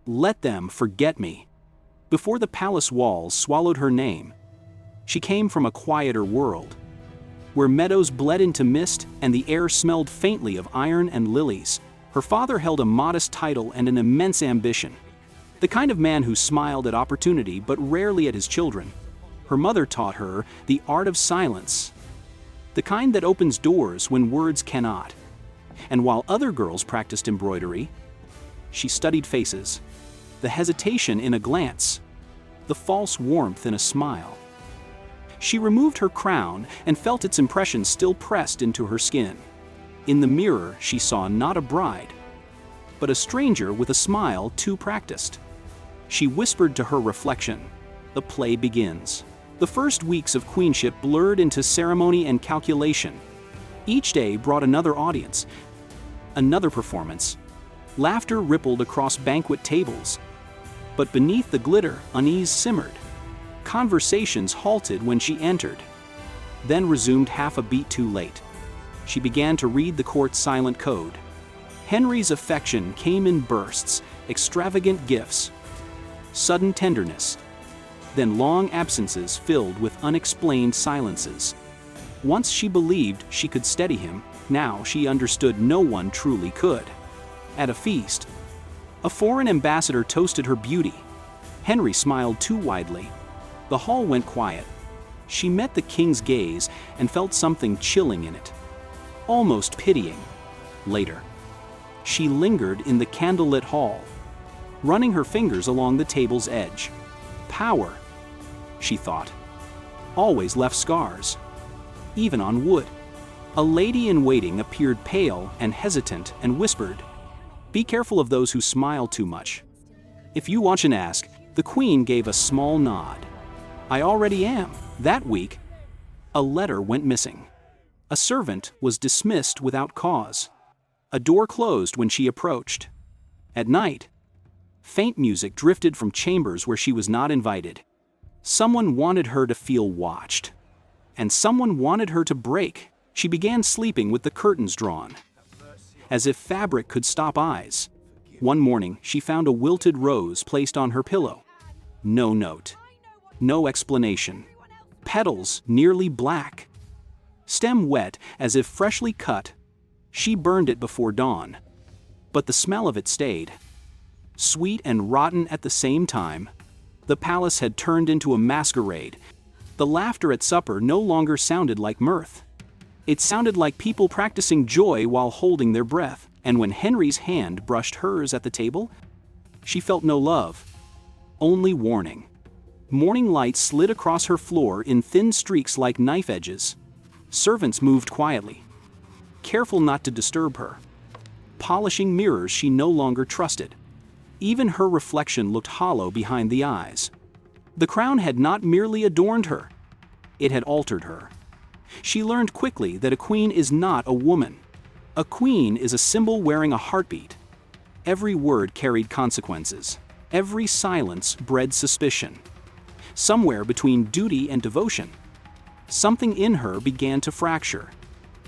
Let them forget me. Before the palace walls swallowed her name, she came from a quieter world, where meadows bled into mist and the air smelled faintly of iron and lilies. Her father held a modest title and an immense ambition, the kind of man who smiled at opportunity but rarely at his children. Her mother taught her the art of silence, the kind that opens doors when words cannot. And while other girls practiced embroidery, she studied faces, the hesitation in a glance, the false warmth in a smile. She removed her crown and felt its impression still pressed into her skin. In the mirror, she saw not a bride, but a stranger with a smile too practiced. She whispered to her reflection, "The play begins." The first weeks of queenship blurred into ceremony and calculation. Each day brought another audience, another performance. Laughter rippled across banquet tables. But beneath the glitter, unease simmered. Conversations halted when she entered, then resumed half a beat too late. She began to read the court's silent code. Henry's affection came in bursts, extravagant gifts, sudden tenderness, then long absences filled with unexplained silences. Once she believed she could steady him, now she understood no one truly could. At a feast, a foreign ambassador toasted her beauty. Henry smiled too widely. The hall went quiet. She met the king's gaze and felt something chilling in it, almost pitying. Later, she lingered in the candlelit hall, running her fingers along the table's edge. Power, she thought, always left scars, even on wood. A lady-in-waiting appeared pale and hesitant and whispered, "Be careful of those who smile too much. If you watch and ask." The queen gave a small nod. "I already am." That week, a letter went missing. A servant was dismissed without cause. A door closed when she approached. At night, faint music drifted from chambers where she was not invited. Someone wanted her to feel watched, and someone wanted her to break. She began sleeping with the curtains drawn, as if fabric could stop eyes. One morning, she found a wilted rose placed on her pillow. No note, no explanation. Petals nearly black, stem wet as if freshly cut. She burned it before dawn, but the smell of it stayed. Sweet and rotten at the same time, the palace had turned into a masquerade. The laughter at supper no longer sounded like mirth. It sounded like people practicing joy while holding their breath. And when Henry's hand brushed hers at the table, she felt no love, only warning. Morning light slid across her floor in thin streaks like knife edges. Servants moved quietly, careful not to disturb her, polishing mirrors she no longer trusted. Even her reflection looked hollow behind the eyes. The crown had not merely adorned her, it had altered her. She learned quickly that a queen is not a woman. A queen is a symbol wearing a heartbeat. Every word carried consequences. Every silence bred suspicion. Somewhere between duty and devotion, something in her began to fracture.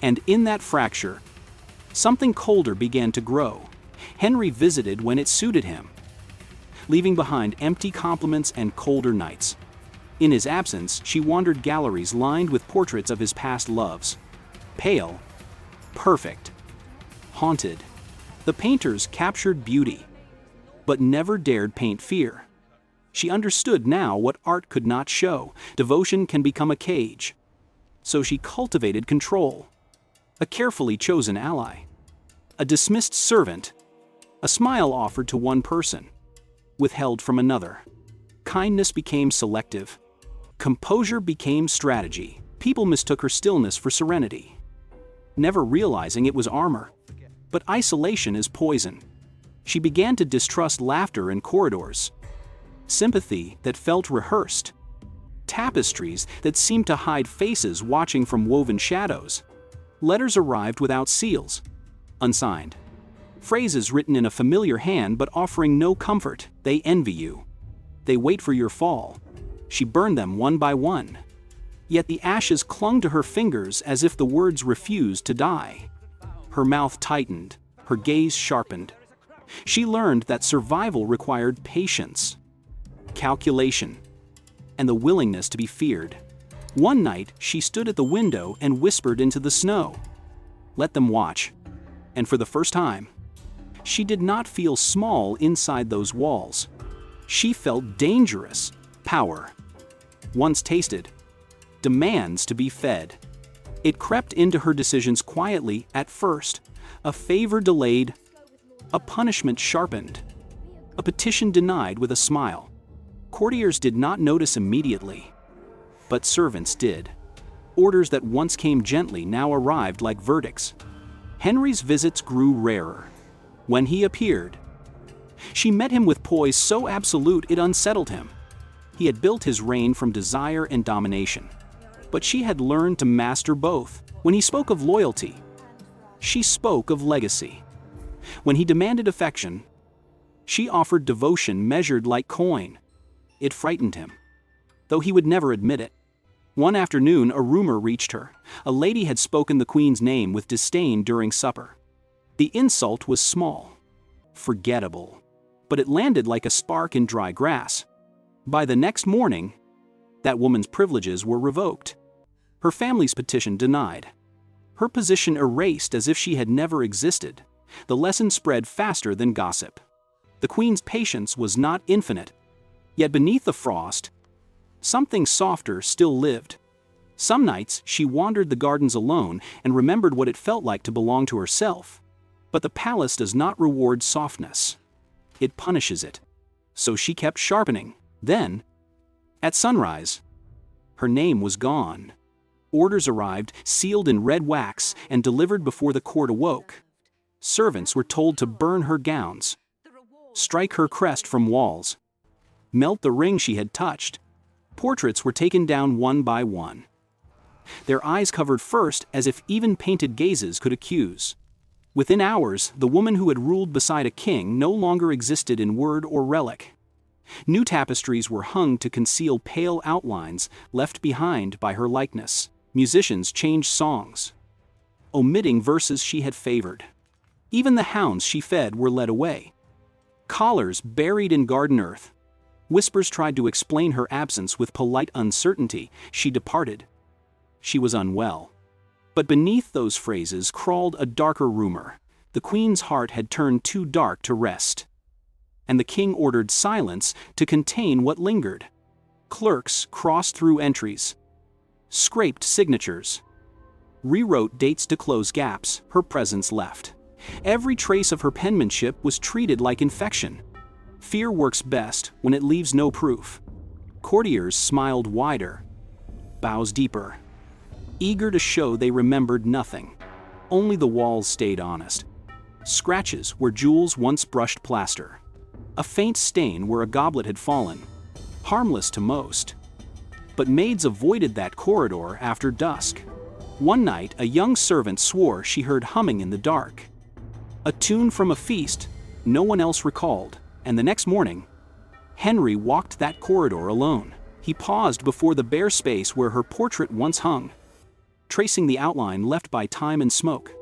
And in that fracture, something colder began to grow. Henry visited when it suited him, leaving behind empty compliments and colder nights. In his absence, she wandered galleries lined with portraits of his past loves. Pale, perfect, haunted. The painters captured beauty, but never dared paint fear. She understood now what art could not show. Devotion can become a cage. So she cultivated control. A carefully chosen ally, a dismissed servant, a smile offered to one person, withheld from another. Kindness became selective. Composure became strategy. People mistook her stillness for serenity, never realizing it was armor. But isolation is poison. She began to distrust laughter in corridors, sympathy that felt rehearsed, tapestries that seemed to hide faces watching from woven shadows. Letters arrived without seals, unsigned. Phrases written in a familiar hand but offering no comfort. They envy you. They wait for your fall. She burned them one by one. Yet the ashes clung to her fingers as if the words refused to die. Her mouth tightened, her gaze sharpened. She learned that survival required patience, calculation, and the willingness to be feared. One night, she stood at the window and whispered into the snow, "Let them watch." And for the first time, she did not feel small inside those walls. She felt dangerous. Power, once tasted, demands to be fed. It crept into her decisions quietly at first. A favor delayed, a punishment sharpened, a petition denied with a smile. Courtiers did not notice immediately, but servants did. Orders that once came gently now arrived like verdicts. Henry's visits grew rarer. When he appeared, she met him with poise so absolute it unsettled him. He had built his reign from desire and domination, but she had learned to master both. When he spoke of loyalty, she spoke of legacy. When he demanded affection, she offered devotion measured like coin. It frightened him, though he would never admit it. One afternoon, a rumor reached her. A lady had spoken the queen's name with disdain during supper. The insult was small, forgettable, but it landed like a spark in dry grass. By the next morning, that woman's privileges were revoked. Her family's petition denied. Her position erased as if she had never existed. The lesson spread faster than gossip. The queen's patience was not infinite. Yet beneath the frost, something softer still lived. Some nights she wandered the gardens alone and remembered what it felt like to belong to herself. But the palace does not reward softness. It punishes it. So she kept sharpening. Then, at sunrise, her name was gone. Orders arrived, sealed in red wax, and delivered before the court awoke. Servants were told to burn her gowns, strike her crest from walls, melt the ring she had touched. Portraits were taken down one by one, their eyes covered first as if even painted gazes could accuse. Within hours, the woman who had ruled beside a king no longer existed in word or relic. New tapestries were hung to conceal pale outlines left behind by her likeness. Musicians changed songs, omitting verses she had favored. Even the hounds she fed were led away, collars buried in garden earth. Whispers tried to explain her absence with polite uncertainty. She departed. She was unwell. But beneath those phrases crawled a darker rumor. The queen's heart had turned too dark to rest. And the king ordered silence to contain what lingered. Clerks crossed through entries, scraped signatures, rewrote dates to close gaps. Her presence left. Every trace of her penmanship was treated like infection. Fear works best when it leaves no proof. Courtiers smiled wider, bows deeper, eager to show they remembered nothing. Only the walls stayed honest. Scratches where jewels once brushed plaster. A faint stain where a goblet had fallen. Harmless to most. But maids avoided that corridor after dusk. One night, a young servant swore she heard humming in the dark. A tune from a feast no one else recalled. And the next morning, Henry walked that corridor alone. He paused before the bare space where her portrait once hung, tracing the outline left by time and smoke.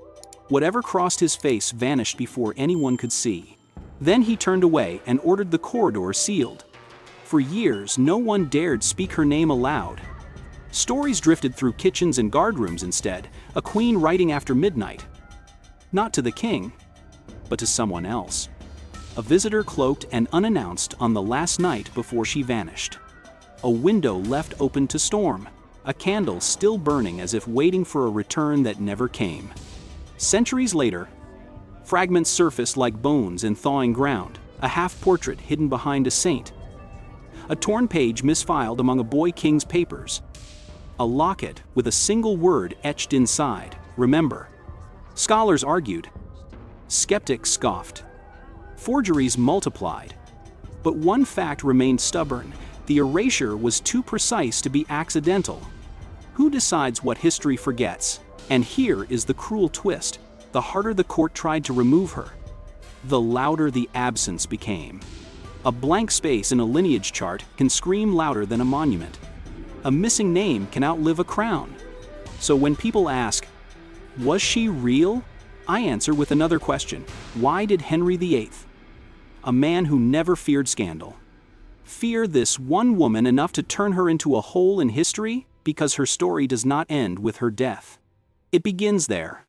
Whatever crossed his face vanished before anyone could see. Then he turned away and ordered the corridor sealed. For years, no one dared speak her name aloud. Stories drifted through kitchens and guardrooms instead, a queen writing after midnight. Not to the king, but to someone else. A visitor cloaked and unannounced on the last night before she vanished. A window left open to storm, a candle still burning as if waiting for a return that never came. Centuries later, fragments surfaced like bones in thawing ground, a half-portrait hidden behind a saint, a torn page misfiled among a boy king's papers, a locket with a single word etched inside, "Remember." Scholars argued, skeptics scoffed, forgeries multiplied. But one fact remained stubborn: the erasure was too precise to be accidental. Who decides what history forgets? And here is the cruel twist: the harder the court tried to remove her, the louder the absence became. A blank space in a lineage chart can scream louder than a monument. A missing name can outlive a crown. So when people ask, was she real? I answer with another question: why did Henry VIII a man who never feared scandal. Fear this one woman enough to turn her into a hole in history, because her story does not end with her death. It begins there,